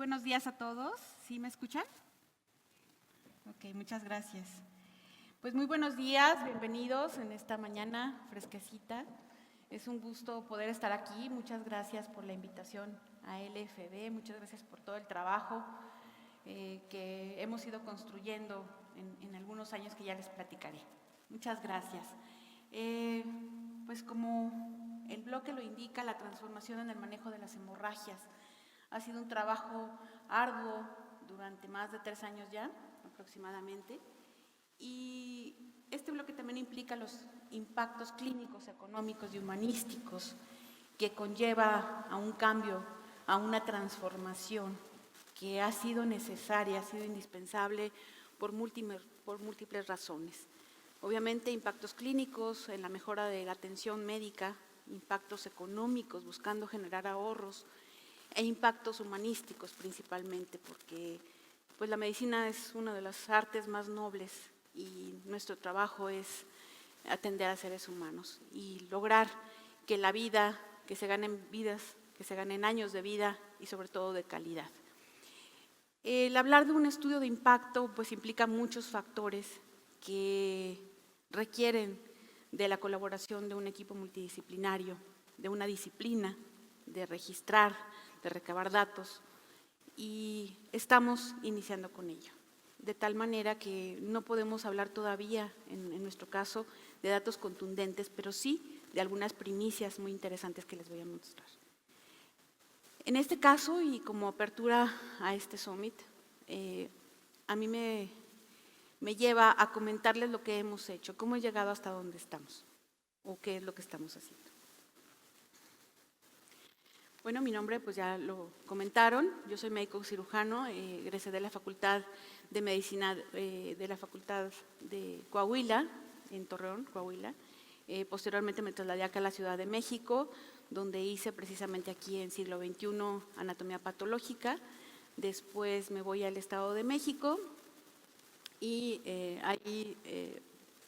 buenos días a todos. ¿Sí me escuchan? Ok, muchas gracias. Pues muy buenos días, bienvenidos en esta mañana fresquecita. Es un gusto poder estar aquí. Muchas gracias por la invitación a LFB, muchas gracias por todo el trabajo que hemos ido construyendo en algunos años que ya les platicaré. Muchas gracias. Pues como el bloque lo indica, la transformación en el manejo de las hemorragias ha sido un trabajo arduo durante más de 3 años ya, aproximadamente, y este bloque también implica los impactos clínicos, económicos y humanísticos que conlleva a un cambio, a una transformación que ha sido necesaria, ha sido indispensable por múltiples razones. Obviamente, impactos clínicos en la mejora de la atención médica, impactos económicos buscando generar ahorros e impactos humanísticos principalmente, porque pues, la medicina es una de las artes más nobles y nuestro trabajo es atender a seres humanos y lograr que la vida, que se ganen vidas, que se ganen años de vida y sobre todo de calidad. El hablar de un estudio de impacto pues implica muchos factores que requieren de la colaboración de un equipo multidisciplinario, de una disciplina, de registrar, de recabar datos, y estamos iniciando con ello. De tal manera que no podemos hablar todavía, en nuestro caso, de datos contundentes, pero sí de algunas primicias muy interesantes que les voy a mostrar. En este caso, y como apertura a este Summit, a mí me lleva a comentarles lo que hemos hecho, cómo he llegado hasta donde estamos, o qué es lo que estamos haciendo. Bueno, mi nombre pues ya lo comentaron, yo soy médico cirujano, egresé de la Facultad de Medicina de la Facultad de Coahuila, en Torreón, Coahuila. Posteriormente me trasladé acá a la Ciudad de México, donde hice precisamente aquí en siglo XXI anatomía patológica. Después me voy al Estado de México y ahí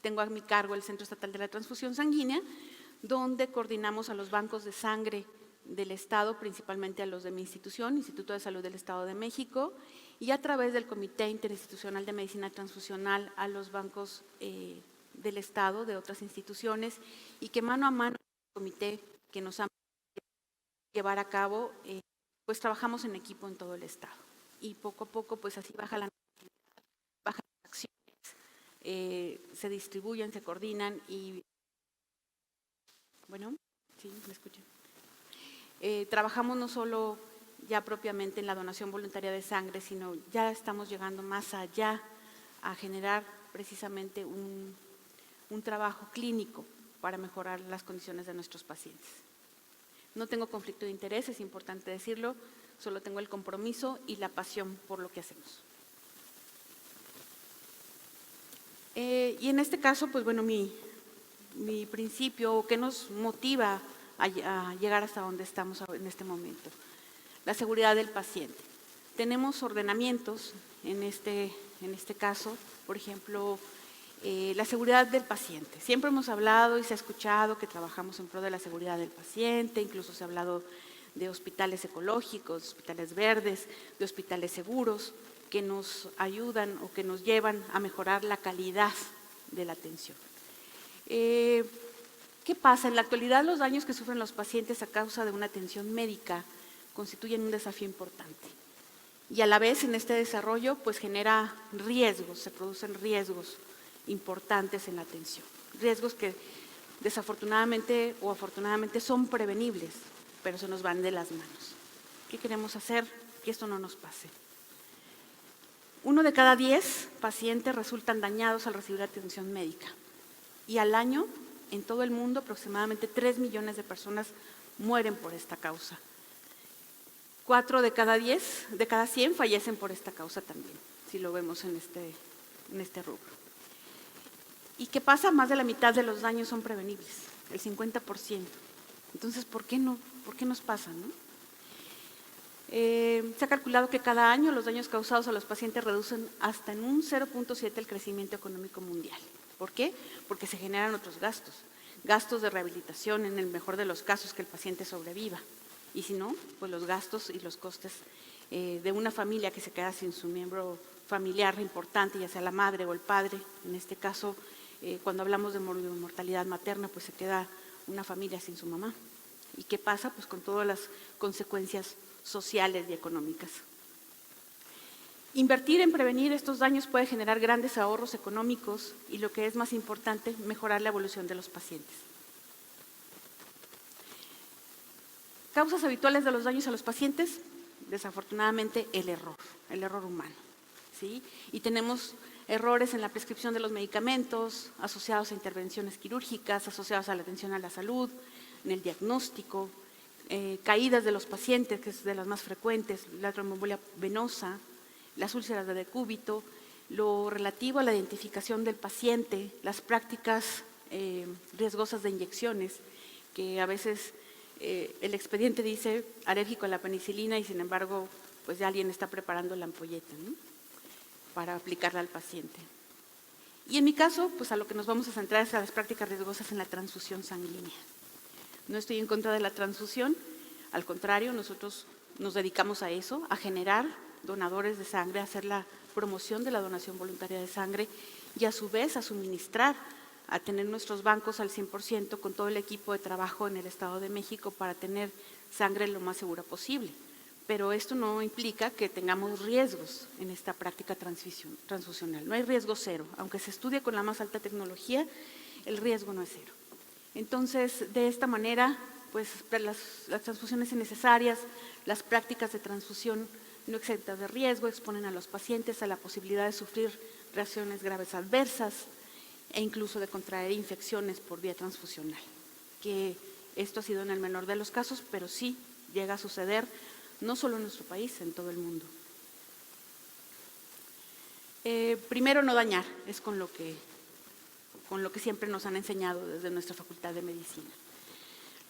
tengo a mi cargo el Centro Estatal de la Transfusión Sanguínea, donde coordinamos a los bancos de sangre del Estado, principalmente a los de mi institución, Instituto de Salud del Estado de México, y a través del Comité Interinstitucional de Medicina Transfusional a los bancos del Estado, de otras instituciones, y que mano a mano el comité que nos ha llevar a cabo, pues trabajamos en equipo en todo el Estado. Y poco a poco, pues así baja la necesidad, bajan las acciones, se distribuyen, se coordinan y, bueno, ¿sí me escuchan? Trabajamos no solo ya propiamente en la donación voluntaria de sangre, sino ya estamos llegando más allá a generar precisamente un trabajo clínico para mejorar las condiciones de nuestros pacientes. No tengo conflicto de interés, es importante decirlo, solo tengo el compromiso y la pasión por lo que hacemos. Y en este caso, pues bueno, mi principio, ¿qué nos motiva a llegar hasta donde estamos en este momento? La seguridad del paciente. Tenemos ordenamientos en este caso, por ejemplo, la seguridad del paciente. Siempre hemos hablado y se ha escuchado que trabajamos en pro de la seguridad del paciente, incluso se ha hablado de hospitales ecológicos, de hospitales verdes, de hospitales seguros, que nos ayudan o que nos llevan a mejorar la calidad de la atención. ¿Qué pasa? En la actualidad, los daños que sufren los pacientes a causa de una atención médica constituyen un desafío importante. Y a la vez, en este desarrollo, pues genera riesgos, se producen riesgos importantes en la atención. Riesgos que desafortunadamente o afortunadamente son prevenibles, pero se nos van de las manos. ¿Qué queremos hacer? Que esto no nos pase. 1 de cada 10 pacientes resultan dañados al recibir atención médica. Y al año, en todo el mundo, aproximadamente 3 millones de personas mueren por esta causa. 4 de cada 100 fallecen por esta causa también, si lo vemos en este rubro. ¿Y qué pasa? Más de la mitad de los daños son prevenibles, el 50%. Entonces, ¿por qué no? ¿Por qué nos pasa, no? Se ha calculado que cada año los daños causados a los pacientes reducen hasta en un 0.7 el crecimiento económico mundial. ¿Por qué? Porque se generan otros gastos. Gastos de rehabilitación, en el mejor de los casos, que el paciente sobreviva. Y si no, pues los gastos y los costes de una familia que se queda sin su miembro familiar importante, ya sea la madre o el padre. En este caso, cuando hablamos de mortalidad materna, pues se queda una familia sin su mamá. ¿Y qué pasa? Pues con todas las consecuencias sociales y económicas. Invertir en prevenir estos daños puede generar grandes ahorros económicos y, lo que es más importante, mejorar la evolución de los pacientes. Causas habituales de los daños a los pacientes, desafortunadamente el error humano, ¿sí? Y tenemos errores en la prescripción de los medicamentos, asociados a intervenciones quirúrgicas, asociados a la atención a la salud, en el diagnóstico, caídas de los pacientes, que es de las más frecuentes, la tromboembolia venosa, las úlceras de decúbito, lo relativo a la identificación del paciente, las prácticas riesgosas de inyecciones, que a veces el expediente dice alérgico a la penicilina y sin embargo pues ya alguien está preparando la ampolleta, ¿no?, para aplicarla al paciente. Y en mi caso, pues a lo que nos vamos a centrar es a las prácticas riesgosas en la transfusión sanguínea. No estoy en contra de la transfusión, al contrario, nosotros nos dedicamos a eso, a generar donadores de sangre, a hacer la promoción de la donación voluntaria de sangre y a su vez a suministrar, a tener nuestros bancos al 100% con todo el equipo de trabajo en el Estado de México para tener sangre lo más segura posible. Pero esto no implica que tengamos riesgos en esta práctica transfusional. No hay riesgo cero. Aunque se estudie con la más alta tecnología, el riesgo no es cero. Entonces, de esta manera, pues las transfusiones innecesarias, las prácticas de transfusión no exentas de riesgo, exponen a los pacientes a la posibilidad de sufrir reacciones graves adversas e incluso de contraer infecciones por vía transfusional, que esto ha sido en el menor de los casos, pero sí llega a suceder, no solo en nuestro país, en todo el mundo. Primero, no dañar, es con lo que siempre nos han enseñado desde nuestra Facultad de Medicina.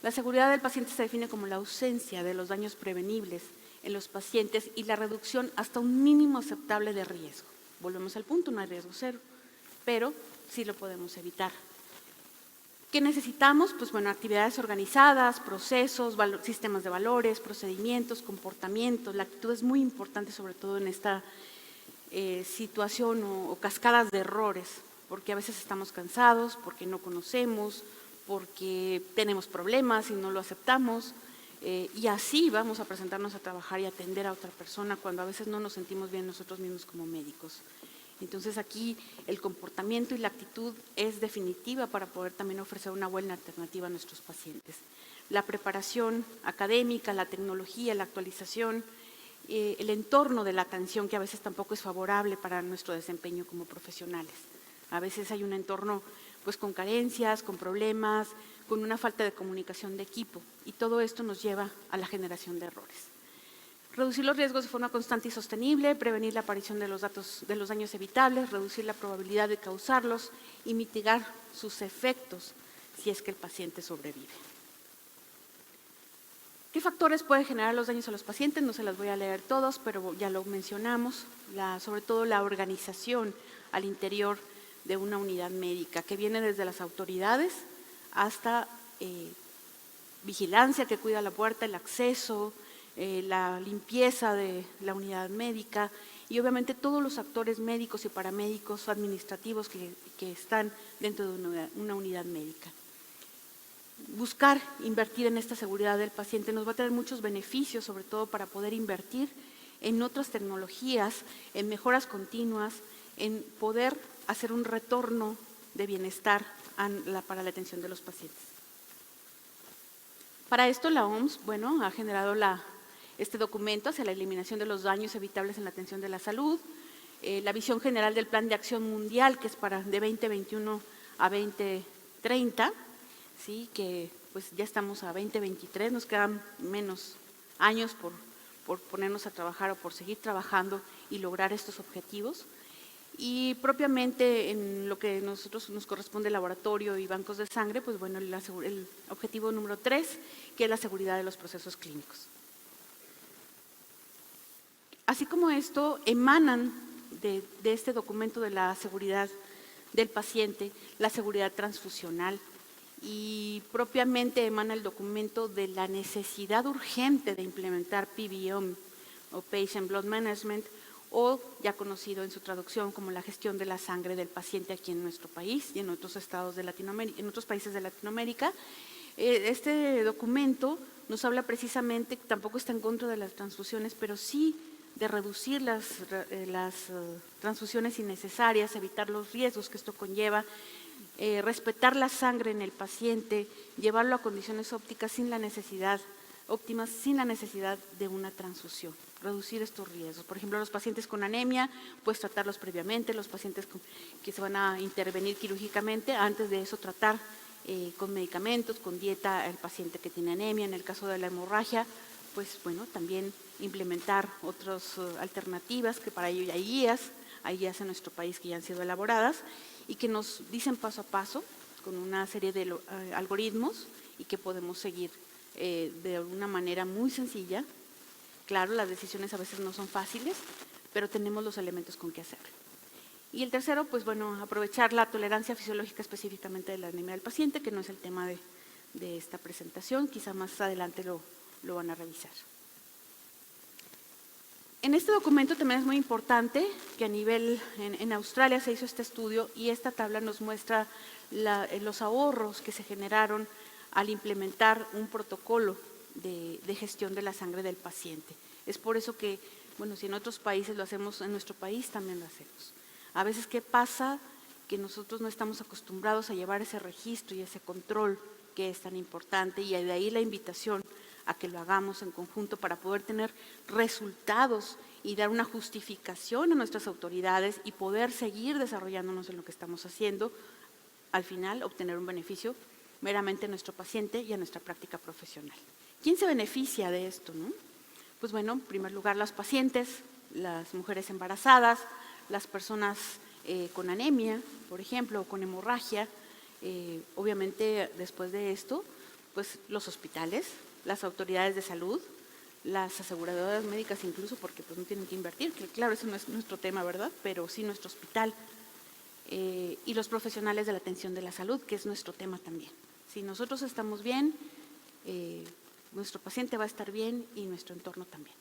La seguridad del paciente se define como la ausencia de los daños prevenibles en los pacientes y la reducción hasta un mínimo aceptable de riesgo. Volvemos al punto, no hay riesgo cero, pero sí lo podemos evitar. ¿Qué necesitamos? Pues bueno, actividades organizadas, procesos, sistemas de valores, procedimientos, comportamientos. La actitud es muy importante, sobre todo en esta situación o cascadas de errores, porque a veces estamos cansados, porque no conocemos, porque tenemos problemas y no lo aceptamos, y así vamos a presentarnos a trabajar y atender a otra persona cuando a veces no nos sentimos bien nosotros mismos como médicos. Entonces aquí el comportamiento y la actitud es definitiva para poder también ofrecer una buena alternativa a nuestros pacientes. La preparación académica, la tecnología, la actualización, el entorno de la atención, que a veces tampoco es favorable para nuestro desempeño como profesionales. A veces hay un entorno pues con carencias, con problemas, con una falta de comunicación de equipo, y todo esto nos lleva a la generación de errores. Reducir los riesgos de forma constante y sostenible, prevenir la aparición de los daños evitables, reducir la probabilidad de causarlos y mitigar sus efectos si es que el paciente sobrevive. ¿Qué factores pueden generar los daños a los pacientes? No se los voy a leer todos, pero ya lo mencionamos, sobre todo la organización al interior de una unidad médica, que viene desde las autoridades hasta vigilancia que cuida la puerta, el acceso, la limpieza de la unidad médica y obviamente todos los actores médicos y paramédicos administrativos que están dentro de una unidad médica. Buscar invertir en esta seguridad del paciente nos va a traer muchos beneficios, sobre todo para poder invertir en otras tecnologías, en mejoras continuas, en poder hacer un retorno de bienestar para la atención de los pacientes. Para esto la OMS, bueno, ha generado este documento hacia la eliminación de los daños evitables en la atención de la salud, la visión general del Plan de Acción Mundial, que es de 2021 a 2030, ¿sí? Que pues ya estamos a 2023, nos quedan menos años por ponernos a trabajar o por seguir trabajando y lograr estos objetivos. Y propiamente en lo que nosotros nos corresponde laboratorio y bancos de sangre, pues bueno, el objetivo número 3, que es la seguridad de los procesos clínicos. Así como esto, emanan de este documento de la seguridad del paciente, la seguridad transfusional, y propiamente emana el documento de la necesidad urgente de implementar PBM o Patient Blood Management, o ya conocido en su traducción como la gestión de la sangre del paciente aquí en nuestro país y en otros estados de Latinoamérica, en otros países de Latinoamérica. Este documento nos habla precisamente, tampoco está en contra de las transfusiones, pero sí de reducir las transfusiones innecesarias, evitar los riesgos que esto conlleva, respetar la sangre en el paciente, llevarlo a condiciones óptimas sin la necesidad de una transfusión, reducir estos riesgos. Por ejemplo, los pacientes con anemia, pues tratarlos previamente, los pacientes que se van a intervenir quirúrgicamente, antes de eso tratar con medicamentos, con dieta el paciente que tiene anemia. En el caso de la hemorragia, pues bueno, también implementar otras alternativas, que para ello hay guías en nuestro país que ya han sido elaboradas y que nos dicen paso a paso con una serie de algoritmos y que podemos seguir de una manera muy sencilla. Claro, las decisiones a veces no son fáciles, pero tenemos los elementos con que hacer. Y el tercero, pues bueno, aprovechar la tolerancia fisiológica específicamente de la anemia del paciente, que no es el tema de esta presentación, quizá más adelante lo van a revisar. En este documento también es muy importante que a nivel, en Australia se hizo este estudio y esta tabla nos muestra los ahorros que se generaron al implementar un protocolo de gestión de la sangre del paciente. Es por eso que, bueno, si en otros países lo hacemos, en nuestro país también lo hacemos. A veces, ¿qué pasa? Que nosotros no estamos acostumbrados a llevar ese registro y ese control que es tan importante, y de ahí la invitación a que lo hagamos en conjunto para poder tener resultados y dar una justificación a nuestras autoridades y poder seguir desarrollándonos en lo que estamos haciendo, al final obtener un beneficio meramente a nuestro paciente y a nuestra práctica profesional. ¿Quién se beneficia de esto, no? Pues bueno, en primer lugar los pacientes, las mujeres embarazadas, las personas con anemia, por ejemplo, o con hemorragia. Obviamente después de esto, pues los hospitales, las autoridades de salud, las aseguradoras médicas incluso, porque pues no tienen que invertir, claro, eso no es nuestro tema, ¿verdad? Pero sí nuestro hospital, y los profesionales de la atención de la salud, que es nuestro tema también. Si nosotros estamos bien, nuestro paciente va a estar bien y nuestro entorno también.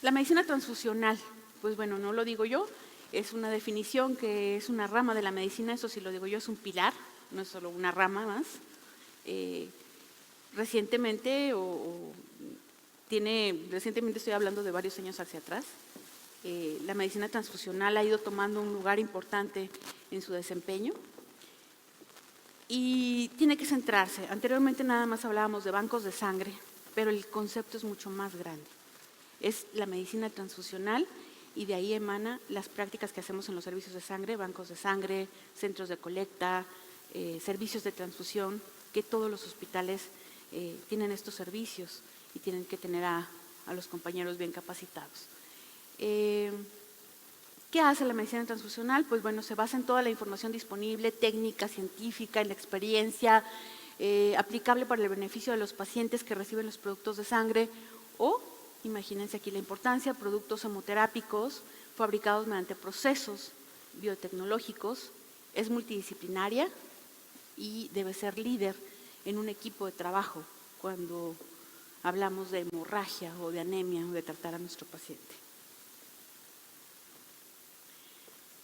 La medicina transfusional, pues bueno, no lo digo yo, es una definición que es una rama de la medicina, eso sí lo digo yo, es un pilar, no es solo una rama más. Recientemente estoy hablando de varios años hacia atrás, la medicina transfusional ha ido tomando un lugar importante en su desempeño y tiene que centrarse. Anteriormente nada más hablábamos de bancos de sangre, pero el concepto es mucho más grande. Es la medicina transfusional y de ahí emana las prácticas que hacemos en los servicios de sangre, bancos de sangre, centros de colecta, servicios de transfusión, que todos los hospitales tienen estos servicios y tienen que tener a los compañeros bien capacitados. ¿Qué hace la medicina transfusional? Pues bueno, se basa en toda la información disponible, técnica, científica, en la experiencia, aplicable para el beneficio de los pacientes que reciben los productos de sangre o, imagínense aquí la importancia, productos hemoterápicos fabricados mediante procesos biotecnológicos, es multidisciplinaria y debe ser líder en un equipo de trabajo cuando hablamos de hemorragia o de anemia o de tratar a nuestro paciente.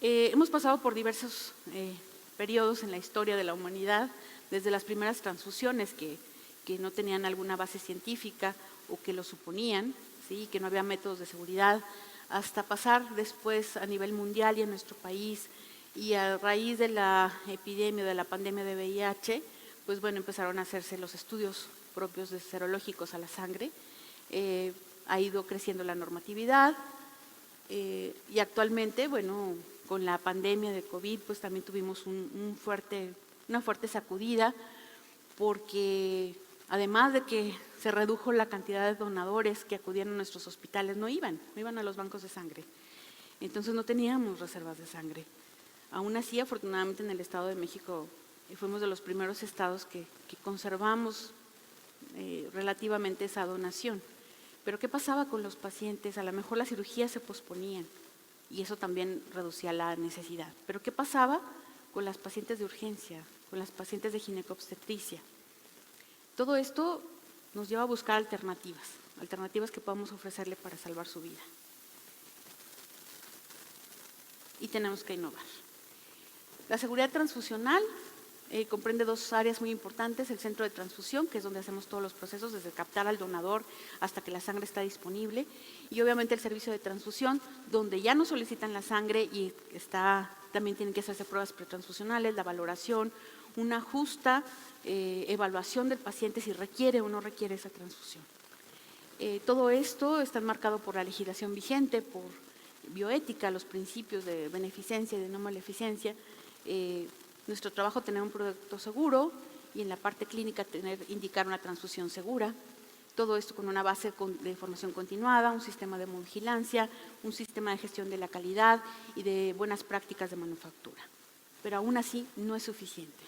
Hemos pasado por diversos periodos en la historia de la humanidad, desde las primeras transfusiones que no tenían alguna base científica o que lo suponían, ¿sí? Que no había métodos de seguridad, hasta pasar después a nivel mundial y en nuestro país, y a raíz de la epidemia, de la pandemia de VIH, pues bueno, empezaron a hacerse los estudios propios de serológicos a la sangre, ha ido creciendo la normatividad, y actualmente, bueno, con la pandemia de COVID, pues también tuvimos una fuerte sacudida, porque además de que se redujo la cantidad de donadores que acudían a nuestros hospitales, no iban a los bancos de sangre. Entonces no teníamos reservas de sangre. Aún así, afortunadamente en el Estado de México fuimos de los primeros estados que conservamos relativamente esa donación. Pero ¿qué pasaba con los pacientes? A lo mejor las cirugías se posponían y eso también reducía la necesidad. Pero ¿qué pasaba con las pacientes de urgencia, con las pacientes de ginecobstetricia? Todo esto nos lleva a buscar alternativas. alternativas que podamos ofrecerle para salvar su vida. Y tenemos que innovar. La seguridad transfusional comprende dos áreas muy importantes: el centro de transfusión, que es donde hacemos todos los procesos, desde captar al donador hasta que la sangre está disponible, y obviamente el servicio de transfusión, donde ya nos solicitan la sangre y también tienen que hacerse pruebas pretransfusionales, la valoración, una justa evaluación del paciente si requiere o no requiere esa transfusión. Todo esto está enmarcado por la legislación vigente, por bioética, los principios de beneficencia y de no maleficencia. Nuestro trabajo es tener un producto seguro y en la parte clínica indicar una transfusión segura. Todo esto con una base de formación continuada, un sistema de vigilancia, un sistema de gestión de la calidad y de buenas prácticas de manufactura. Pero aún así no es suficiente.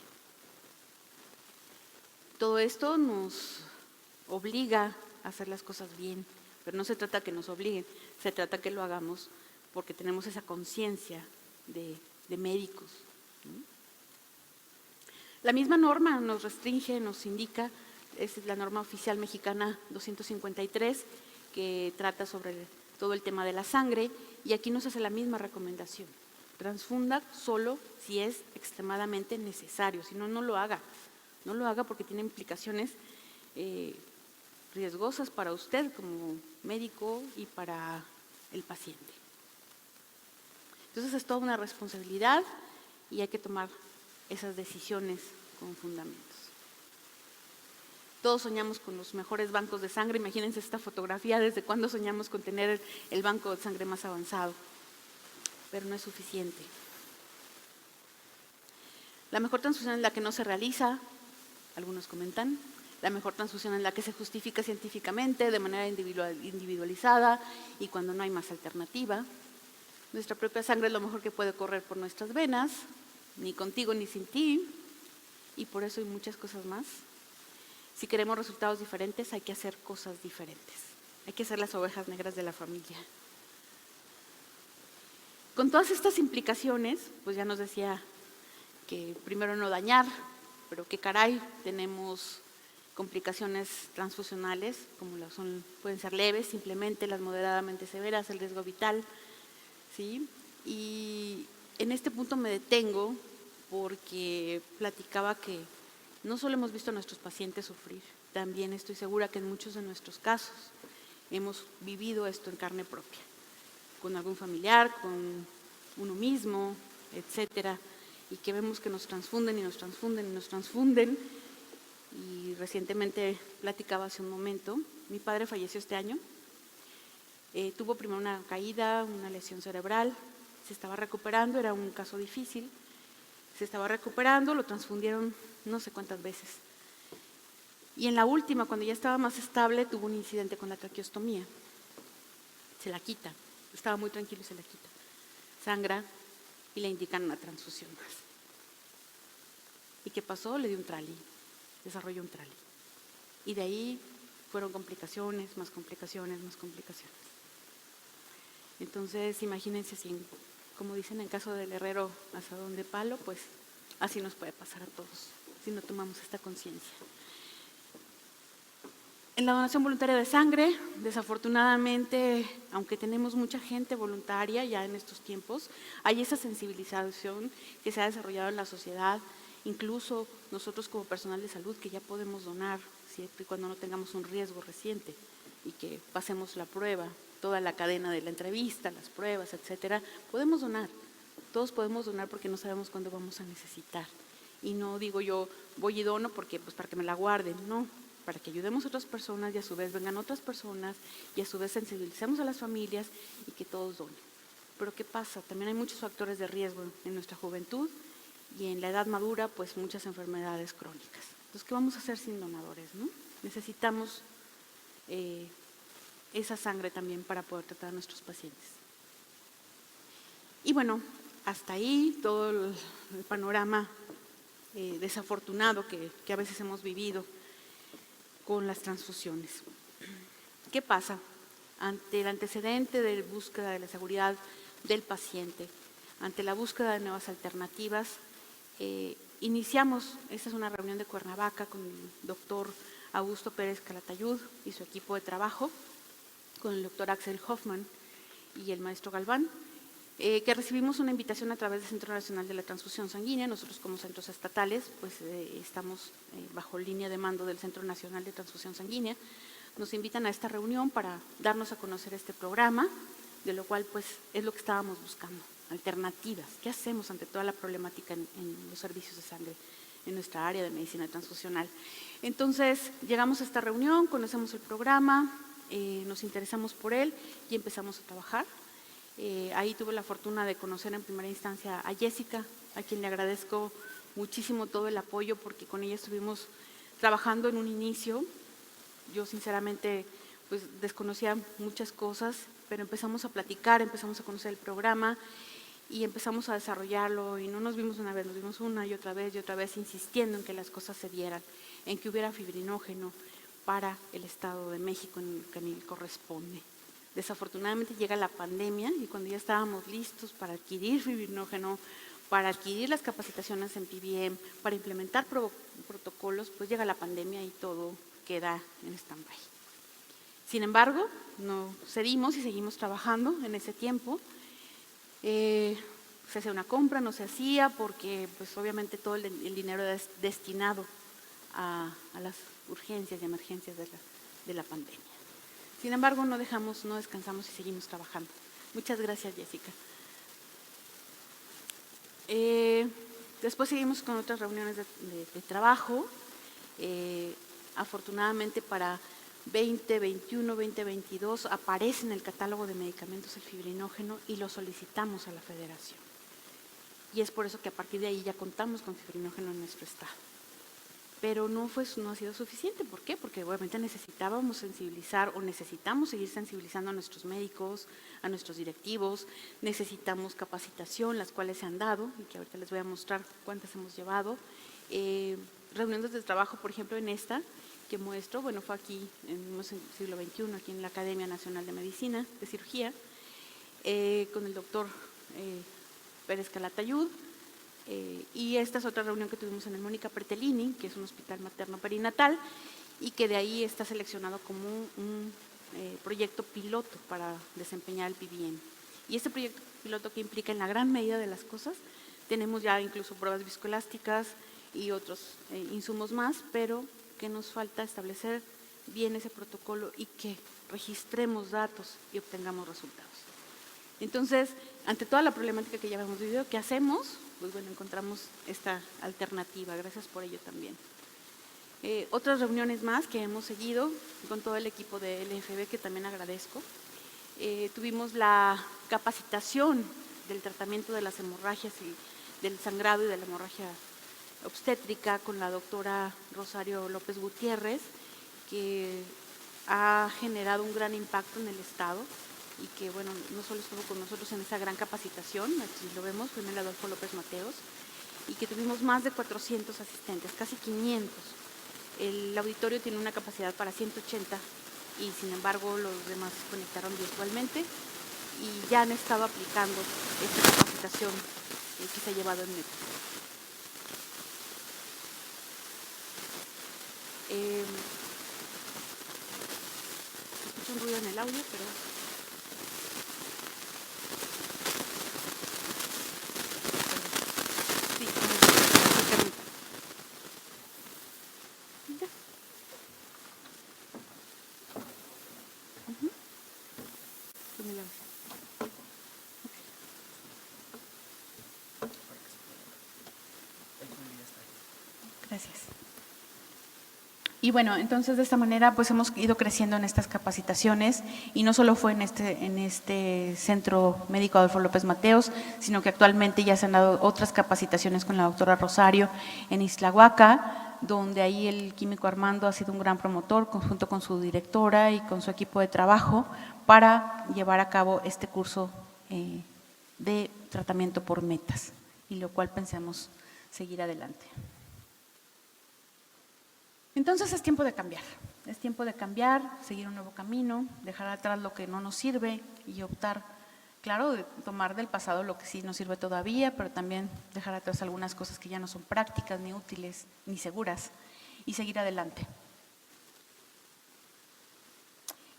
Todo esto nos obliga a hacer las cosas bien, pero no se trata que nos obliguen, se trata que lo hagamos porque tenemos esa conciencia de médicos, ¿no? La misma norma nos restringe, nos indica, es la norma oficial mexicana 253, que trata sobre todo el tema de la sangre, y aquí nos hace la misma recomendación: transfunda solo si es extremadamente necesario, si no, no lo haga. No lo haga porque tiene implicaciones riesgosas para usted como médico y para el paciente. Entonces es toda una responsabilidad y hay que tomar esas decisiones con fundamentos. Todos soñamos con los mejores bancos de sangre. Imagínense esta fotografía: ¿desde cuándo soñamos con tener el banco de sangre más avanzado? Pero no es suficiente. La mejor transfusión es la que no se realiza, algunos comentan. La mejor transfusión es la que se justifica científicamente, de manera individualizada y cuando no hay más alternativa. Nuestra propia sangre es lo mejor que puede correr por nuestras venas, ni contigo ni sin ti, y por eso hay muchas cosas más. Si queremos resultados diferentes, hay que hacer cosas diferentes. Hay que ser las ovejas negras de la familia. Con todas estas implicaciones, pues ya nos decía que primero no dañar, pero qué caray, tenemos complicaciones transfusionales, como pueden ser leves, simplemente las moderadamente severas, el riesgo vital, ¿sí? Y en este punto me detengo porque platicaba que no solo hemos visto a nuestros pacientes sufrir, también estoy segura que en muchos de nuestros casos hemos vivido esto en carne propia, con algún familiar, con uno mismo, etcétera, y que vemos que nos transfunden y nos transfunden y nos transfunden. Y recientemente platicaba hace un momento, mi padre falleció este año, tuvo primero una caída, una lesión cerebral, se estaba recuperando, era un caso difícil, se estaba recuperando, lo transfundieron no sé cuántas veces. Y en la última, cuando ya estaba más estable, tuvo un incidente con la traqueostomía. Se la quita, estaba muy tranquilo y se la quita. Sangra y le indican una transfusión más. ¿Y qué pasó? Le dio un trali, desarrolló un trali. Y de ahí fueron complicaciones, más complicaciones, más complicaciones. Entonces, imagínense si, como dicen en caso del herrero asadón de palo, pues así nos puede pasar a todos, si no tomamos esta conciencia. En la donación voluntaria de sangre, desafortunadamente, aunque tenemos mucha gente voluntaria ya en estos tiempos, hay esa sensibilización que se ha desarrollado en la sociedad, incluso nosotros como personal de salud que ya podemos donar siempre y cuando no tengamos un riesgo reciente y que pasemos la prueba, toda la cadena de la entrevista, las pruebas, etcétera, podemos donar. Todos podemos donar porque no sabemos cuándo vamos a necesitar. Y no digo yo voy y dono porque pues para que me la guarden, no, para que ayudemos a otras personas y a su vez vengan otras personas y a su vez sensibilicemos a las familias y que todos donen. Pero ¿qué pasa? También hay muchos factores de riesgo en nuestra juventud y en la edad madura, pues muchas enfermedades crónicas. Entonces, ¿qué vamos a hacer sin donadores, no? Necesitamos esa sangre también para poder tratar a nuestros pacientes. Y bueno, hasta ahí todo el panorama desafortunado que a veces hemos vivido con las transfusiones. ¿Qué pasa? Ante el antecedente de búsqueda de la seguridad del paciente, ante la búsqueda de nuevas alternativas, iniciamos, esta es una reunión de Cuernavaca con el doctor Augusto Pérez Calatayud y su equipo de trabajo, con el doctor Axel Hoffman y el maestro Galván, que recibimos una invitación a través del Centro Nacional de la Transfusión Sanguínea. Nosotros como centros estatales pues estamos bajo línea de mando del Centro Nacional de Transfusión Sanguínea. Nos invitan a esta reunión para darnos a conocer este programa, de lo cual pues es lo que estábamos buscando, alternativas. ¿Qué hacemos ante toda la problemática en los servicios de sangre en nuestra área de medicina transfusional? Entonces llegamos a esta reunión, conocemos el programa, nos interesamos por él y empezamos a trabajar. Ahí tuve la fortuna de conocer en primera instancia a Jessica, a quien le agradezco muchísimo todo el apoyo, porque con ella estuvimos trabajando en un inicio. Yo sinceramente pues desconocía muchas cosas, pero empezamos a platicar, empezamos a conocer el programa y empezamos a desarrollarlo, y no nos vimos una vez, nos vimos una y otra vez, insistiendo en que las cosas se dieran, en que hubiera fibrinógeno para el Estado de México en el que ni corresponde. Desafortunadamente llega la pandemia y cuando ya estábamos listos para adquirir fibrinógeno, para adquirir las capacitaciones en PBM, para implementar protocolos, pues llega la pandemia y todo queda en stand-by. Sin embargo, no cedimos y seguimos trabajando en ese tiempo. Se hacía una compra, no se hacía porque pues obviamente todo el dinero es destinado a las urgencias y emergencias de la pandemia. Sin embargo, no descansamos y seguimos trabajando. Muchas gracias, Jessica. Después seguimos con otras reuniones de trabajo. Afortunadamente para 2021, 2022 aparece en el catálogo de medicamentos el fibrinógeno y lo solicitamos a la Federación. Y es por eso que a partir de ahí ya contamos con fibrinógeno en nuestro estado. Pero no ha sido suficiente. ¿Por qué? Porque obviamente necesitamos seguir sensibilizando a nuestros médicos, a nuestros directivos, necesitamos capacitación, las cuales se han dado, y que ahorita les voy a mostrar cuántas hemos llevado. Reuniones de trabajo, por ejemplo, en esta que muestro, bueno, fue aquí en el siglo XXI, aquí en la Academia Nacional de Medicina, de Cirugía, con el doctor Pérez Calatayud. Y esta es otra reunión que tuvimos en el Mónica Pretelini, que es un hospital materno perinatal, y que de ahí está seleccionado como un proyecto piloto para desempeñar el PBM. Y este proyecto piloto, que implica en la gran medida de las cosas, tenemos ya incluso pruebas viscoelásticas y otros insumos más, pero que nos falta establecer bien ese protocolo y que registremos datos y obtengamos resultados. Entonces, ante toda la problemática que ya hemos vivido, ¿qué hacemos? Pues bueno, encontramos esta alternativa. Gracias por ello también. Otras reuniones más que hemos seguido con todo el equipo de LFB, que también agradezco. Tuvimos la capacitación del tratamiento de las hemorragias y del sangrado y de la hemorragia obstétrica con la doctora Rosario López Gutiérrez, que ha generado un gran impacto en el Estado y que, bueno, no solo estuvo con nosotros en esa gran capacitación, aquí lo vemos, fue en el Adolfo López Mateos, y que tuvimos más de 400 asistentes, casi 500. El auditorio tiene una capacidad para 180 y, sin embargo, los demás se conectaron virtualmente y ya han estado aplicando esta capacitación que se ha llevado en México. Escucho un ruido en el audio, pero... Sí, gracias. Y bueno, entonces de esta manera pues hemos ido creciendo en estas capacitaciones, y no solo fue en este Centro Médico Adolfo López Mateos, sino que actualmente ya se han dado otras capacitaciones con la doctora Rosario en Ixtlahuaca, donde ahí el químico Armando ha sido un gran promotor junto con su directora y con su equipo de trabajo para llevar a cabo este curso de tratamiento por metas, y lo cual pensamos seguir adelante. Entonces es tiempo de cambiar, seguir un nuevo camino, dejar atrás lo que no nos sirve y optar claro, de tomar del pasado lo que sí nos sirve todavía, pero también dejar atrás algunas cosas que ya no son prácticas, ni útiles, ni seguras, y seguir adelante.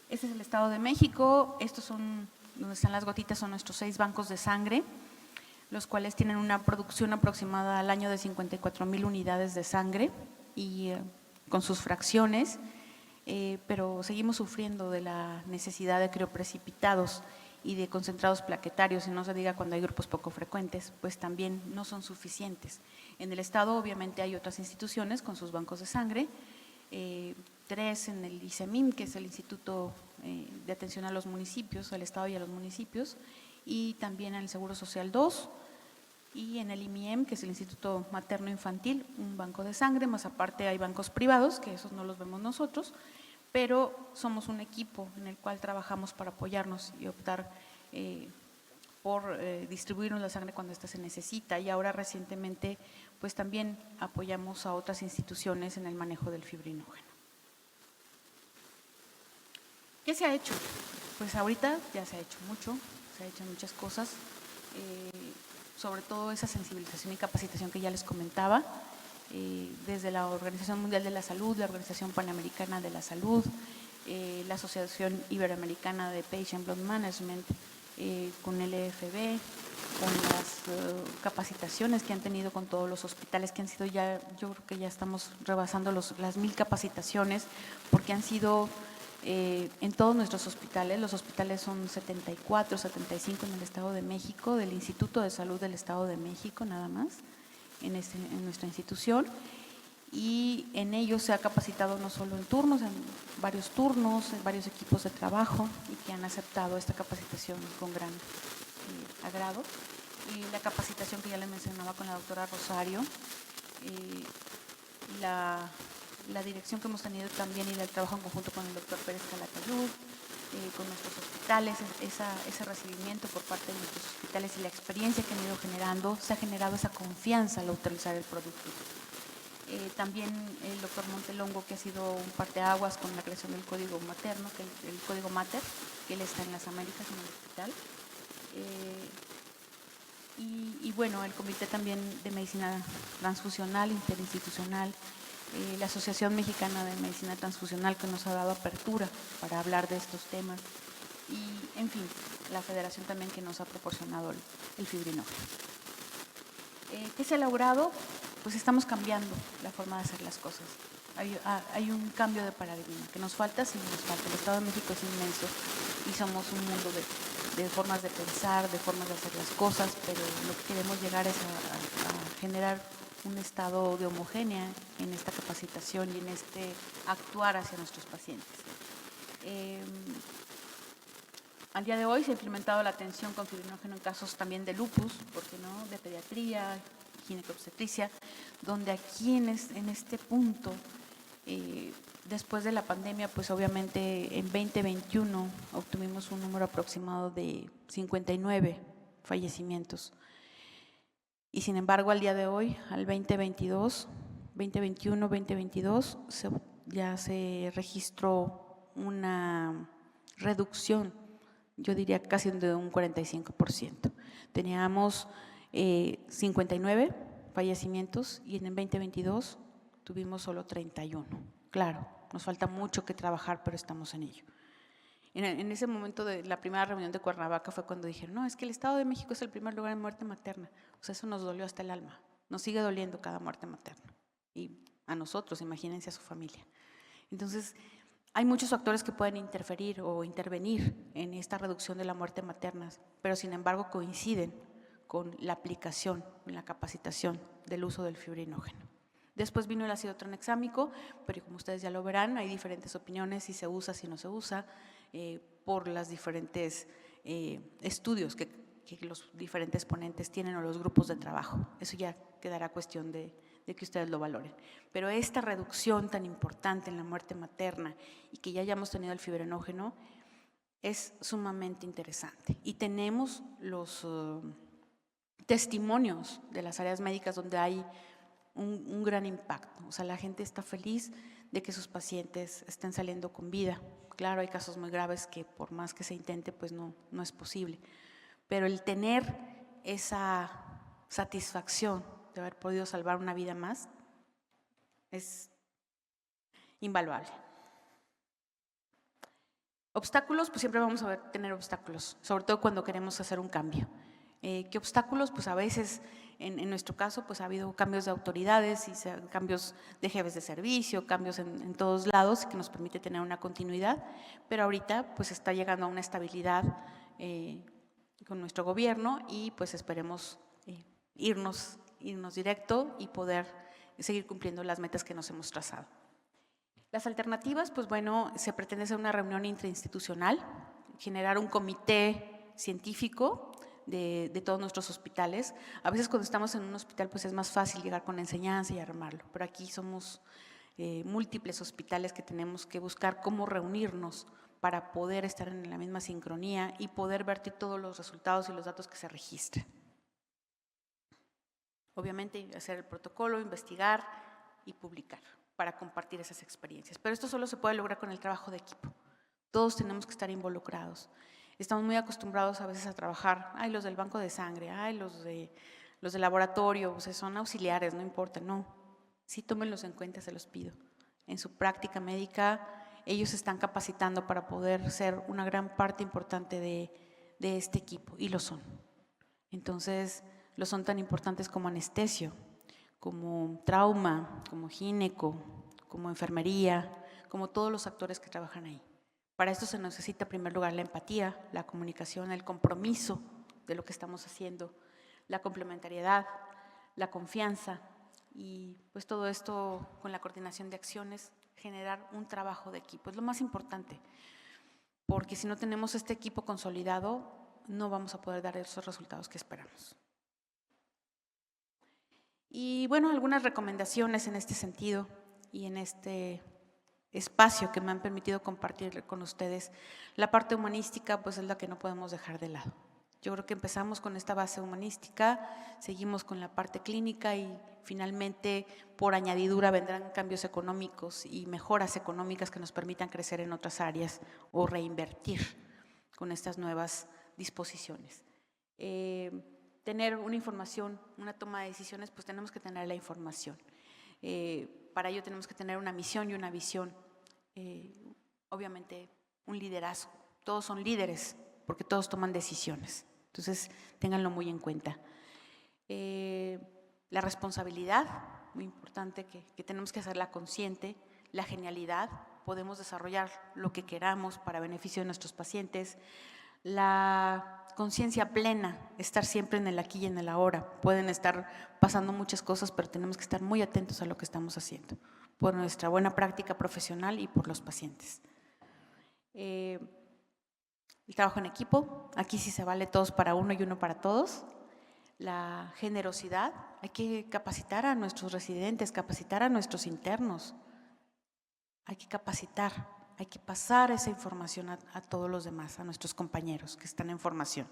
Este es el Estado de México. Estos son, donde están las gotitas, son nuestros 6 bancos de sangre, los cuales tienen una producción aproximada al año de 54,000 unidades de sangre y con sus fracciones, pero seguimos sufriendo de la necesidad de crioprecipitados y de concentrados plaquetarios, y no se diga cuando hay grupos poco frecuentes, pues también no son suficientes. En el Estado obviamente hay otras instituciones con sus bancos de sangre, 3 en el ICEMIM, que es el Instituto de Atención a los Municipios, al Estado y a los municipios, y también en el Seguro Social 2, y en el IMIEM, que es el Instituto Materno Infantil, un banco de sangre, más aparte hay bancos privados, que esos no los vemos nosotros, pero somos un equipo en el cual trabajamos para apoyarnos y optar por distribuirnos la sangre cuando ésta se necesita, y ahora recientemente pues también apoyamos a otras instituciones en el manejo del fibrinógeno. ¿Qué se ha hecho? Pues ahorita ya se ha hecho mucho, se han hecho muchas cosas, sobre todo esa sensibilización y capacitación que ya les comentaba, desde la Organización Mundial de la Salud, la Organización Panamericana de la Salud, la Asociación Iberoamericana de Patient Blood Management, con el EFB, con las capacitaciones que han tenido con todos los hospitales, que han sido ya, yo creo que ya estamos rebasando las 1000 capacitaciones, porque han sido en todos nuestros hospitales. Los hospitales son 74, 75 en el Estado de México, del Instituto de Salud del Estado de México nada más, en nuestra institución, y en ellos se ha capacitado no solo en turnos, en varios turnos, en varios equipos de trabajo, y que han aceptado esta capacitación con gran agrado. Y la capacitación que ya les mencionaba con la doctora Rosario, la dirección que hemos tenido también, y el trabajo en conjunto con el doctor Pérez Calatayud, con nuestros hospitales, ese recibimiento por parte de nuestros hospitales y la experiencia que han ido generando, se ha generado esa confianza al utilizar el producto. También el doctor Montelongo, que ha sido un parteaguas con la creación del código materno, que el código Mater, que él está en las Américas, en el hospital. Y bueno, el Comité también de Medicina Transfusional, Interinstitucional, la Asociación Mexicana de Medicina Transfusional, que nos ha dado apertura para hablar de estos temas, y en fin, la Federación también, que nos ha proporcionado el fibrinógeno. ¿Qué se ha logrado? Pues estamos cambiando la forma de hacer las cosas. Hay un cambio de paradigma que nos falta, sí nos falta. El Estado de México es inmenso y somos un mundo de formas de pensar, de formas de hacer las cosas, pero lo que queremos llegar es a generar un estado de homogénea en esta capacitación y en este actuar hacia nuestros pacientes. Al día de hoy se ha implementado la atención con fibrinógeno en casos también de lupus, ¿por qué no?, de pediatría, ginecobstetricia, donde aquí en este punto, después de la pandemia, pues obviamente en 2021 obtuvimos un número aproximado de 59 fallecimientos. Y sin embargo, al día de hoy, al 2021, 2022, ya se registró una reducción, yo diría casi de un 45%. Teníamos 59 fallecimientos y en el 2022 tuvimos solo 31. Claro, nos falta mucho que trabajar, pero estamos en ello. En ese momento de la primera reunión de Cuernavaca fue cuando dijeron, no, es que el Estado de México es el primer lugar en muerte materna. O sea, eso nos dolió hasta el alma. Nos sigue doliendo cada muerte materna. Y a nosotros, imagínense a su familia. Entonces, hay muchos factores que pueden interferir o intervenir en esta reducción de la muerte materna, pero sin embargo coinciden con la aplicación, con la capacitación del uso del fibrinógeno. Después vino el ácido tranexámico, pero como ustedes ya lo verán, hay diferentes opiniones si se usa, si no se usa, por los diferentes estudios que los diferentes ponentes tienen o los grupos de trabajo. Eso ya quedará cuestión de que ustedes lo valoren. Pero esta reducción tan importante en la muerte materna y que ya hayamos tenido el fibrinógeno es sumamente interesante. Y tenemos los testimonios de las áreas médicas donde hay un gran impacto. O sea, la gente está feliz de que sus pacientes estén saliendo con vida. Claro, hay casos muy graves que por más que se intente, pues no es posible. pero el tener esa satisfacción de haber podido salvar una vida más es invaluable. Obstáculos, pues siempre vamos a tener obstáculos, sobre todo cuando queremos hacer un cambio. ¿Qué obstáculos? Pues a veces, en nuestro caso, pues ha habido cambios de autoridades, y cambios de jefes de servicio, cambios en todos lados que nos permite tener una continuidad, pero ahorita pues está llegando a una estabilidad con nuestro gobierno y pues esperemos irnos directo y poder seguir cumpliendo las metas que nos hemos trazado. Las alternativas, pues bueno, se pretende hacer una reunión interinstitucional, generar un comité científico de todos nuestros hospitales. A veces cuando estamos en un hospital pues es más fácil llegar con la enseñanza y armarlo, pero aquí somos múltiples hospitales que tenemos que buscar cómo reunirnos para poder estar en la misma sincronía y poder vertir todos los resultados y los datos que se registran. Obviamente hacer el protocolo, investigar y publicar para compartir esas experiencias. Pero esto solo se puede lograr con el trabajo de equipo. Todos tenemos que estar involucrados. Estamos muy acostumbrados a veces a trabajar, ay, los del banco de sangre, ay, los de laboratorio, o sea, son auxiliares, no importa, no. Sí, tómenlos en cuenta, se los pido. En su práctica médica, ellos se están capacitando para poder ser una gran parte importante de este equipo, y lo son. Entonces, lo son tan importantes como anestesio, como trauma, como gineco, como enfermería, como todos los actores que trabajan ahí. Para esto se necesita en primer lugar la empatía, la comunicación, el compromiso de lo que estamos haciendo, la complementariedad, la confianza y pues todo esto con la coordinación de acciones, generar un trabajo de equipo. Es lo más importante, porque si no tenemos este equipo consolidado, no vamos a poder dar esos resultados que esperamos. Y bueno, algunas recomendaciones en este sentido y en este espacio que me han permitido compartir con ustedes. La parte humanística pues es la que no podemos dejar de lado. Yo creo que empezamos con esta base humanística, seguimos con la parte clínica y finalmente por añadidura vendrán cambios económicos y mejoras económicas que nos permitan crecer en otras áreas o reinvertir con estas nuevas disposiciones. Tener una información, una toma de decisiones, pues tenemos que tener la información. Para ello tenemos que tener una misión y una visión. Obviamente un liderazgo. Todos son líderes porque todos toman decisiones. Entonces, ténganlo muy en cuenta. La responsabilidad, muy importante, que tenemos que hacerla consciente. La genialidad, podemos desarrollar lo que queramos para beneficio de nuestros pacientes. La conciencia plena, estar siempre en el aquí y en el ahora. Pueden estar pasando muchas cosas, pero tenemos que estar muy atentos a lo que estamos haciendo, por nuestra buena práctica profesional y por los pacientes. El trabajo en equipo, aquí sí se vale todos para uno y uno para todos. La generosidad, hay que capacitar a nuestros residentes, capacitar a nuestros internos. Hay que capacitar. Hay que pasar esa información a todos los demás, a nuestros compañeros que están en formación.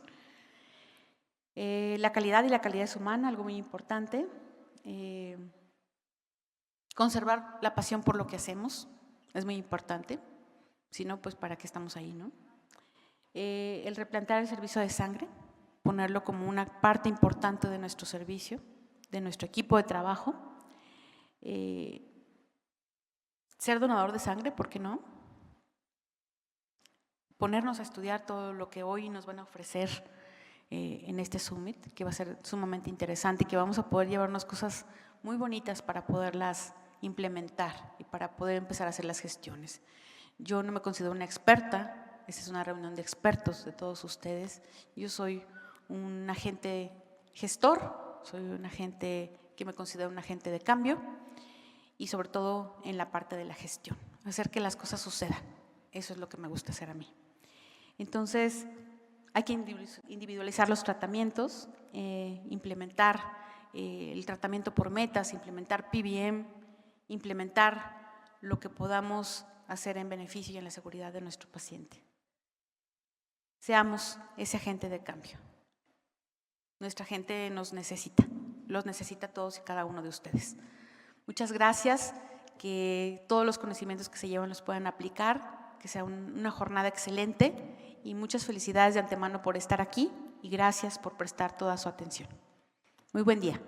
La calidad y la calidez humana, algo muy importante. Conservar la pasión por lo que hacemos, es muy importante. Si no, pues ¿para qué estamos ahí, no? El replantear el servicio de sangre, ponerlo como una parte importante de nuestro servicio, de nuestro equipo de trabajo. Ser donador de sangre, ¿por qué no? Ponernos a estudiar todo lo que hoy nos van a ofrecer en este Summit, que va a ser sumamente interesante y que vamos a poder llevarnos cosas muy bonitas para poderlas implementar y para poder empezar a hacer las gestiones. Yo no me considero una experta, esta es una reunión de expertos de todos ustedes. Yo soy un agente gestor, soy un agente que me considero un agente de cambio y sobre todo en la parte de la gestión, hacer que las cosas sucedan. Eso es lo que me gusta hacer a mí. Entonces, hay que individualizar los tratamientos, implementar el tratamiento por metas, implementar PBM, implementar lo que podamos hacer en beneficio y en la seguridad de nuestro paciente. Seamos ese agente de cambio. Nuestra gente nos necesita, los necesita todos y cada uno de ustedes. Muchas gracias, que todos los conocimientos que se llevan los puedan aplicar, que sea una jornada excelente y muchas felicidades de antemano por estar aquí y gracias por prestar toda su atención. Muy buen día.